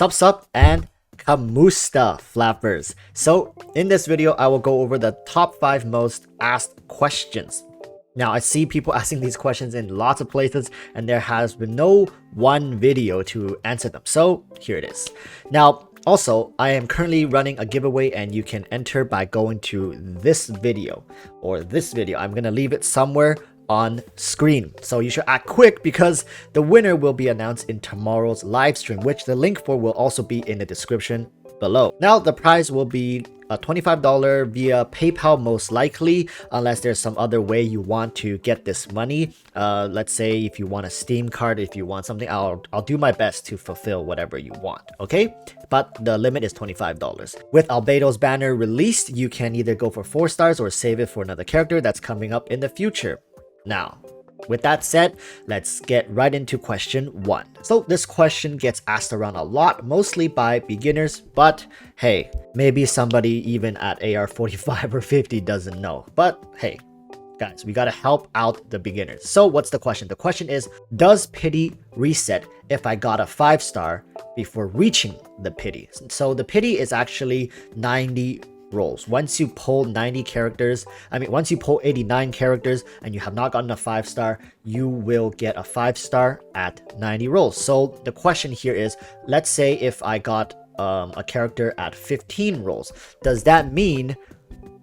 Sup and Kamusta flappers. So in this video, I will go over the top 5 most asked questions. Now I see people asking these questions in lots of places and there has been no one video to answer them. So here it is. Now also, I am currently running a giveaway and you can enter by going to this video or this video. I'm going to leave it somewhere on screen. So you should act quick because the winner will be announced in tomorrow's live stream, which the link for will also be in the description below. Now the prize will be a $25 via PayPal most likely, unless there's some other way you want to get this money. Let's say if you want a Steam card, if you want something, I'll do my best to fulfill whatever you want, okay? But the limit is $25. With Albedo's banner released, you can either go for 4 stars or save it for another character that's coming up in the future. Now, with that said, let's get right into question 1. So this question gets asked around a lot, mostly by beginners, but hey, maybe somebody even at AR 45 or 50 doesn't know. But hey, guys, we gotta help out the beginners. So what's the question? The question is, does pity reset if I got a 5-star before reaching the pity? So the pity is actually 90 rolls. Once you pull 90 characters, once you pull 89 characters and you have not gotten a 5-star, you will get a 5-star at 90 rolls. So the question here is, let's say if I got a character at 15 rolls, does that mean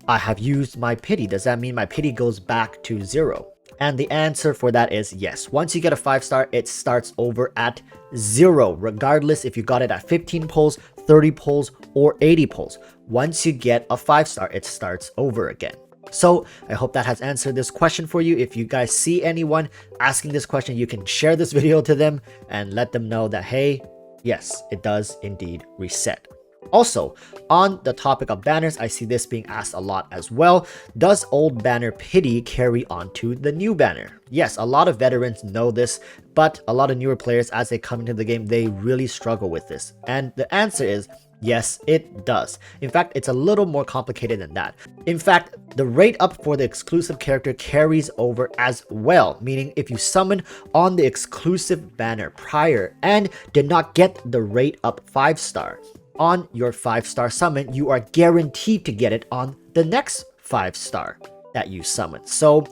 I have used my pity? Does that mean my pity goes back to 0? And the answer for that is yes. Once you get a 5-star, it starts over at 0, regardless if you got it at 15 pulls, 30 pulls, or 80 pulls. Once you get a 5-star, it starts over again. So I hope that has answered this question for you. If you guys see anyone asking this question, you can share this video to them and let them know that, hey, yes, it does indeed reset. Also, on the topic of banners, I see this being asked a lot as well. Does old banner pity carry on to the new banner? Yes, a lot of veterans know this, but a lot of newer players, as they come into the game, they really struggle with this. And the answer is yes, it does. In fact, it's a little more complicated than that. In fact, the rate up for the exclusive character carries over as well, meaning if you summon on the exclusive banner prior and did not get the rate up 5-star, on your 5-star summon, you are guaranteed to get it on the next 5-star that you summon. So,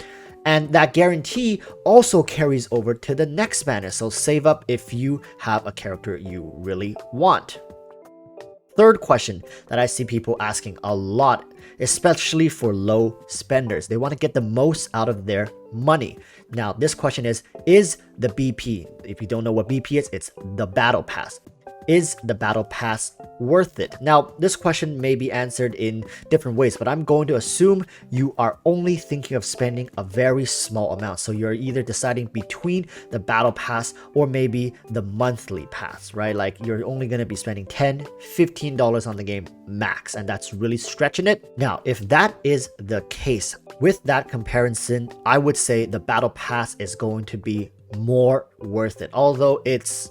and that guarantee also carries over to the next banner. So save up if you have a character you really want. Third question that I see people asking a lot, especially for low spenders. They want to get the most out of their money. Now, this question is the BP, if you don't know what BP is, it's the battle pass. Is the battle pass worth it? Now, this question may be answered in different ways, but I'm going to assume you are only thinking of spending a very small amount. So you're either deciding between the battle pass or maybe the monthly pass, right? Like you're only going to be spending $10, $15 on the game max, and that's really stretching it. Now, if that is the case, with that comparison, I would say the battle pass is going to be more worth it. Although it's,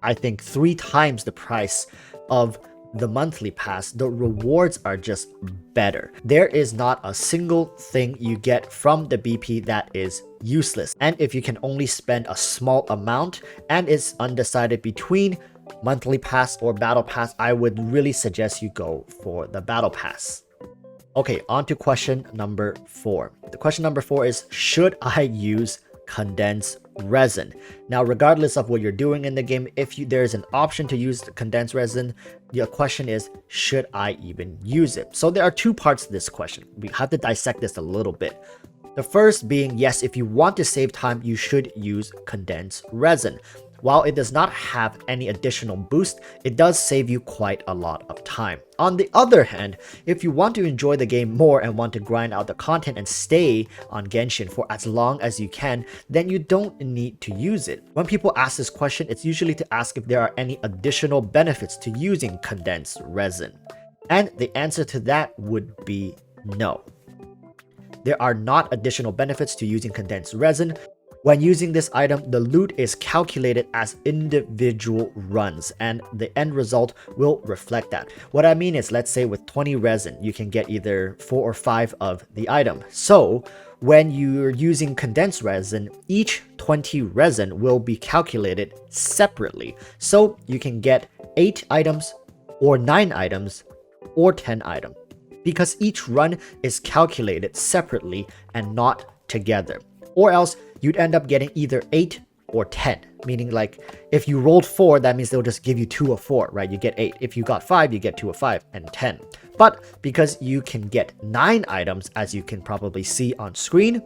I think, 3 times the price of the monthly pass, the rewards are just better. There is not a single thing you get from the BP that is useless. And if you can only spend a small amount and it's undecided between monthly pass or battle pass, I would really suggest you go for the battle pass. Okay, on to question number 4. The question number 4 is, should I use condense resin? Now, regardless of what you're doing in the game, if there's an option to use the condensed resin, the question is, should I even use it? So there are 2 parts to this question. We have to dissect this a little bit. The first being, yes, if you want to save time, you should use condensed resin. While it does not have any additional boost, it does save you quite a lot of time. On the other hand, if you want to enjoy the game more and want to grind out the content and stay on Genshin for as long as you can, then you don't need to use it. When people ask this question, it's usually to ask if there are any additional benefits to using condensed resin. And the answer to that would be no. There are not additional benefits to using condensed resin. When using this item, the loot is calculated as individual runs, and the end result will reflect that. What I mean is, let's say with 20 resin, you can get either 4 or 5 of the item. So when you're using condensed resin, each 20 resin will be calculated separately. So you can get 8 items, or 9 items, or 10 items, because each run is calculated separately and not together. Or else you'd end up getting either 8 or 10, meaning like if you rolled 4, that means they'll just give you 2 of 4, right? You get 8. If you got 5, you get 2 of 5 and 10. But because you can get 9 items, as you can probably see on screen,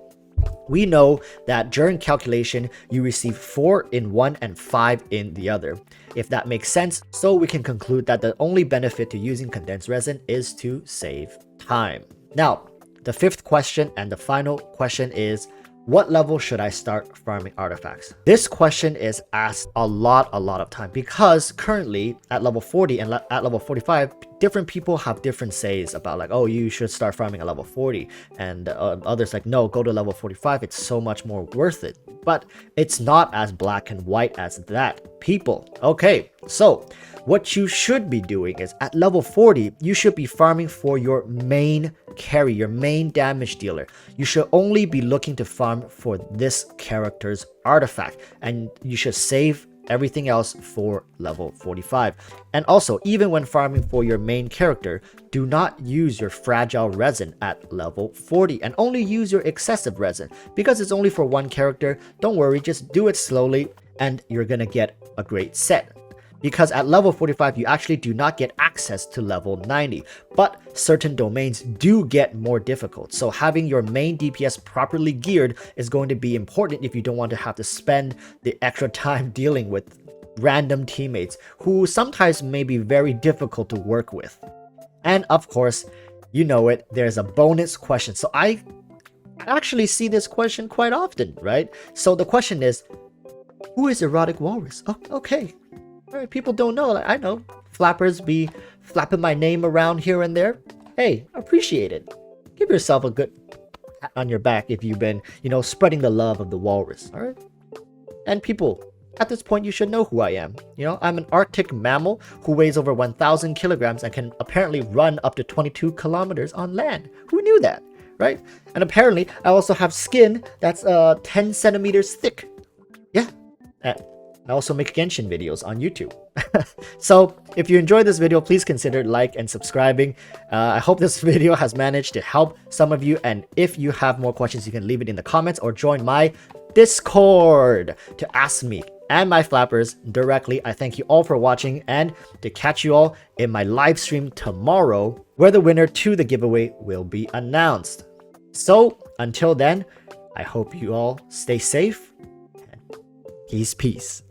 we know that during calculation, you receive 4 in one and 5 in the other, if that makes sense. So we can conclude that the only benefit to using condensed resin is to save time. Now, the 5th question and the final question is, what level should I start farming artifacts? This question is asked a lot of time, because currently at level 40 and at level 45, different people have different says about like, oh, you should start farming at level 40, and others like, no, go to level 45, it's so much more worth it. But it's not as black and white as that, people. Okay, so what you should be doing is at level 40, you should be farming for your main carry, your main damage dealer. You should only be looking to farm for this character's artifact, and you should save everything else for level 45. And also, even when farming for your main character, do not use your fragile resin at level 40 and only use your excessive resin, because it's only for one character. Don't worry, just do it slowly and you're gonna get a great set. Because at level 45, you actually do not get access to level 90, but certain domains do get more difficult. So having your main DPS properly geared is going to be important if you don't want to have to spend the extra time dealing with random teammates who sometimes may be very difficult to work with. And of course, you know it, there's a bonus question. So I actually see this question quite often, right? So the question is, who is EroticWalruss? Oh, okay. All right, people don't know. Like, I know flappers be flapping my name around here and there. Hey, appreciate it. Give yourself a good pat on your back if you've been, spreading the love of the walrus. All right. And people, at this point, you should know who I am. I'm an Arctic mammal who weighs over 1,000 kilograms and can apparently run up to 22 kilometers on land. Who knew that, right? And apparently, I also have skin that's 10 centimeters thick. Yeah. I also make Genshin videos on YouTube. So if you enjoyed this video, please consider like and subscribing. I hope this video has managed to help some of you, and if you have more questions, you can leave it in the comments or join my Discord to ask me and my flappers directly. I thank you all for watching, and to catch you all in my live stream tomorrow, where the winner to the giveaway will be announced. So until then, I hope you all stay safe. Peace.